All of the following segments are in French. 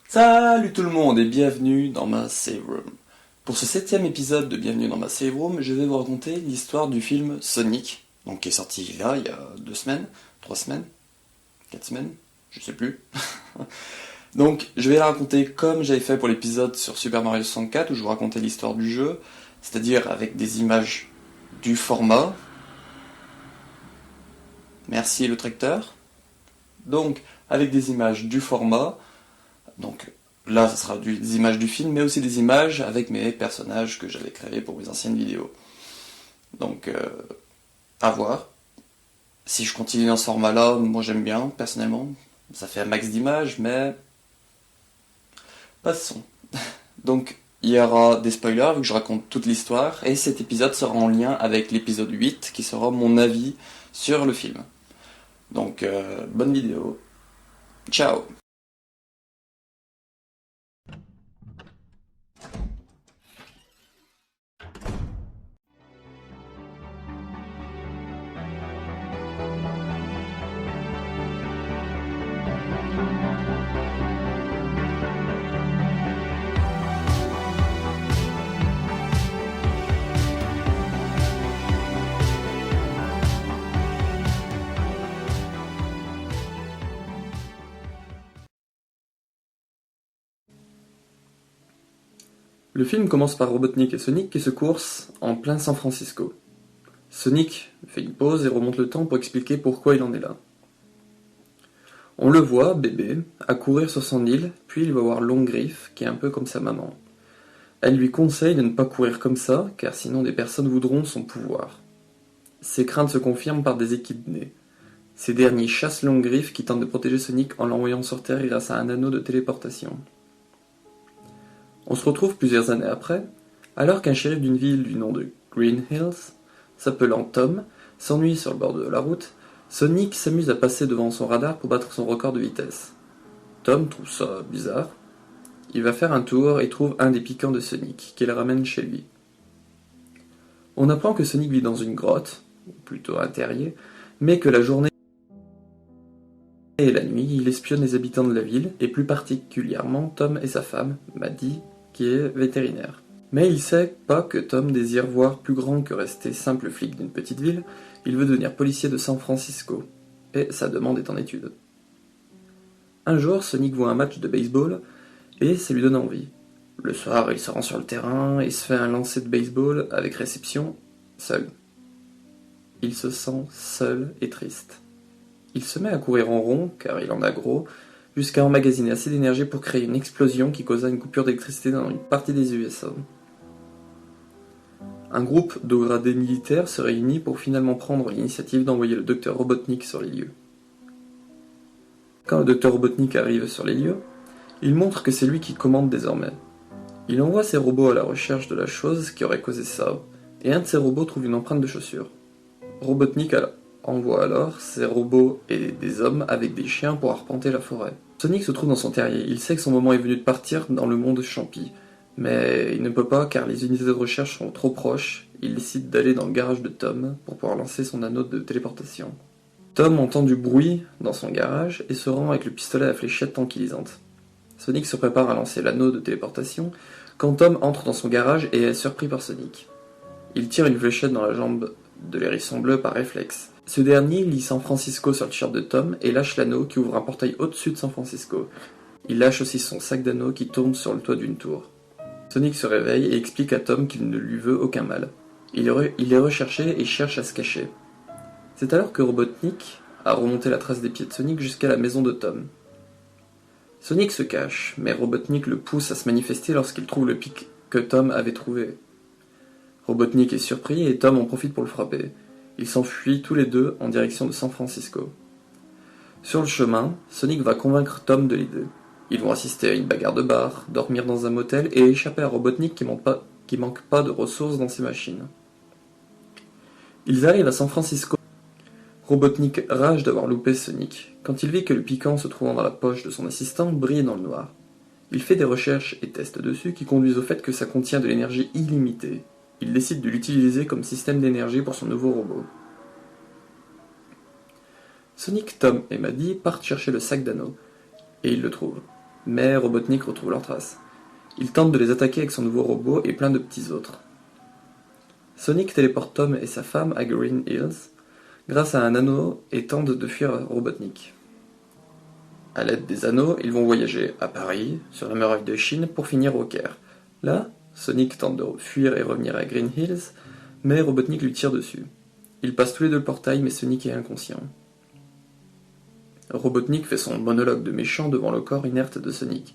Salut tout le monde et bienvenue dans ma save room. Pour ce 7e épisode de Bienvenue dans ma save room, je vais vous raconter l'histoire du film Sonic, donc qui est sorti là il y a 2 semaines, 3 semaines, 4 semaines, je sais plus. Donc je vais la raconter comme j'avais fait pour l'épisode sur Super Mario 64 où je vous racontais l'histoire du jeu, c'est-à-dire avec des images du format. Merci le tracteur. Donc avec des images du format. Donc là, ce sera des images du film, mais aussi des images avec mes personnages que j'avais créés pour mes anciennes vidéos. Donc, à voir. Si je continue dans ce format-là, moi j'aime bien, personnellement. Ça fait un max d'images, mais passons. Donc, il y aura des spoilers, vu que je raconte toute l'histoire, et cet épisode sera en lien avec l'épisode 8, qui sera mon avis sur le film. Donc, bonne vidéo. Ciao. Le film commence par Robotnik et Sonic qui se coursent en plein San Francisco. Sonic fait une pause et remonte le temps pour expliquer pourquoi il en est là. On le voit, bébé, accourir sur son île, puis il va voir Longgriffe, qui est un peu comme sa maman. Elle lui conseille de ne pas courir comme ça, car sinon des personnes voudront son pouvoir. Ses craintes se confirment par des équidnés. Ces derniers chassent Longgriffe qui tente de protéger Sonic en l'envoyant sur Terre grâce à un anneau de téléportation. On se retrouve plusieurs années après, alors qu'un shérif d'une ville du nom de Green Hills, s'appelant Tom, s'ennuie sur le bord de la route. Sonic s'amuse à passer devant son radar pour battre son record de vitesse. Tom trouve ça bizarre. Il va faire un tour et trouve un des piquants de Sonic, qui le ramène chez lui. On apprend que Sonic vit dans une grotte, ou plutôt un terrier, mais que la journée et la nuit, il espionne les habitants de la ville, et plus particulièrement Tom et sa femme, Maddie, qui est vétérinaire. Mais il sait pas que Tom désire voir plus grand que rester simple flic d'une petite ville, il veut devenir policier de San Francisco, et sa demande est en étude. Un jour, Sonic voit un match de baseball, et ça lui donne envie. Le soir, il se rend sur le terrain et se fait un lancer de baseball avec réception, seul. Il se sent seul et triste. Il se met à courir en rond, car il en a gros, jusqu'à emmagasiner assez d'énergie pour créer une explosion qui causa une coupure d'électricité dans une partie des USA. Un groupe de gradés militaires se réunit pour finalement prendre l'initiative d'envoyer le docteur Robotnik sur les lieux. Quand le docteur Robotnik arrive sur les lieux, il montre que c'est lui qui commande désormais. Il envoie ses robots à la recherche de la chose qui aurait causé ça, et un de ces robots trouve une empreinte de chaussure. Robotnik envoie alors ses robots et des hommes avec des chiens pour arpenter la forêt. Sonic se trouve dans son terrier, il sait que son moment est venu de partir dans le monde champi, mais il ne peut pas car les unités de recherche sont trop proches, il décide d'aller dans le garage de Tom pour pouvoir lancer son anneau de téléportation. Tom entend du bruit dans son garage et se rend avec le pistolet à fléchette tranquillisante. Sonic se prépare à lancer l'anneau de téléportation quand Tom entre dans son garage et est surpris par Sonic. Il tire une fléchette dans la jambe de l'hérisson bleu par réflexe. Ce dernier lit San Francisco sur le t-shirt de Tom et lâche l'anneau qui ouvre un portail au-dessus de San Francisco. Il lâche aussi son sac d'anneaux qui tourne sur le toit d'une tour. Sonic se réveille et explique à Tom qu'il ne lui veut aucun mal. Il est recherché et cherche à se cacher. C'est alors que Robotnik a remonté la trace des pieds de Sonic jusqu'à la maison de Tom. Sonic se cache, mais Robotnik le pousse à se manifester lorsqu'il trouve le pic que Tom avait trouvé. Robotnik est surpris et Tom en profite pour le frapper. Ils s'enfuient tous les deux en direction de San Francisco. Sur le chemin, Sonic va convaincre Tom de l'idée. Ils vont assister à une bagarre de bar, dormir dans un motel et échapper à Robotnik qui manque pas de ressources dans ses machines. Ils arrivent à San Francisco. Robotnik rage d'avoir loupé Sonic, quand il vit que le piquant se trouvant dans la poche de son assistant brille dans le noir. Il fait des recherches et tests dessus qui conduisent au fait que ça contient de l'énergie illimitée. Il décide de l'utiliser comme système d'énergie pour son nouveau robot. Sonic, Tom et Maddie partent chercher le sac d'anneaux, et ils le trouvent. mais Robotnik retrouve leurs traces. Il tente de les attaquer avec son nouveau robot et plein de petits autres. Sonic téléporte Tom et sa femme à Green Hills grâce à un anneau et tente de fuir Robotnik. A l'aide des anneaux, ils vont voyager à Paris, sur la muraille de Chine, pour finir au Caire. Là, Sonic tente de fuir et revenir à Green Hills, mais Robotnik lui tire dessus. Ils passent tous les deux le portail, mais Sonic est inconscient. Robotnik fait son monologue de méchant devant le corps inerte de Sonic.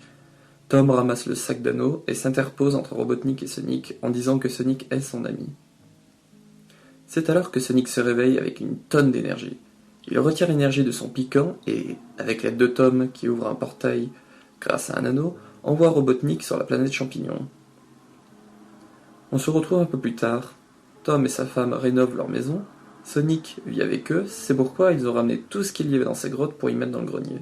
Tom ramasse le sac d'anneaux et s'interpose entre Robotnik et Sonic en disant que Sonic est son ami. C'est alors que Sonic se réveille avec une tonne d'énergie. Il retire l'énergie de son piquant et, avec l'aide de Tom qui ouvre un portail grâce à un anneau, envoie Robotnik sur la planète Champignon. On se retrouve un peu plus tard. Tom et sa femme rénovent leur maison. Sonic vit avec eux, c'est pourquoi ils ont ramené tout ce qu'il y avait dans ces grottes pour y mettre dans le grenier.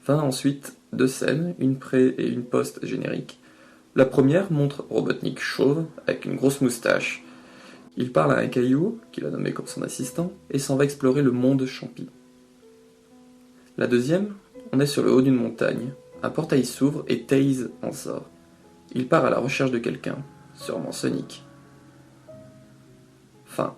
Fin ensuite 2 scènes, une pré et une post générique. La première montre Robotnik chauve, avec une grosse moustache. Il parle à un caillou, qu'il a nommé comme son assistant, et s'en va explorer le monde Champi. La deuxième, on est sur le haut d'une montagne. Un portail s'ouvre et Tails en sort. Il part à la recherche de quelqu'un, sûrement Sonic. Fin.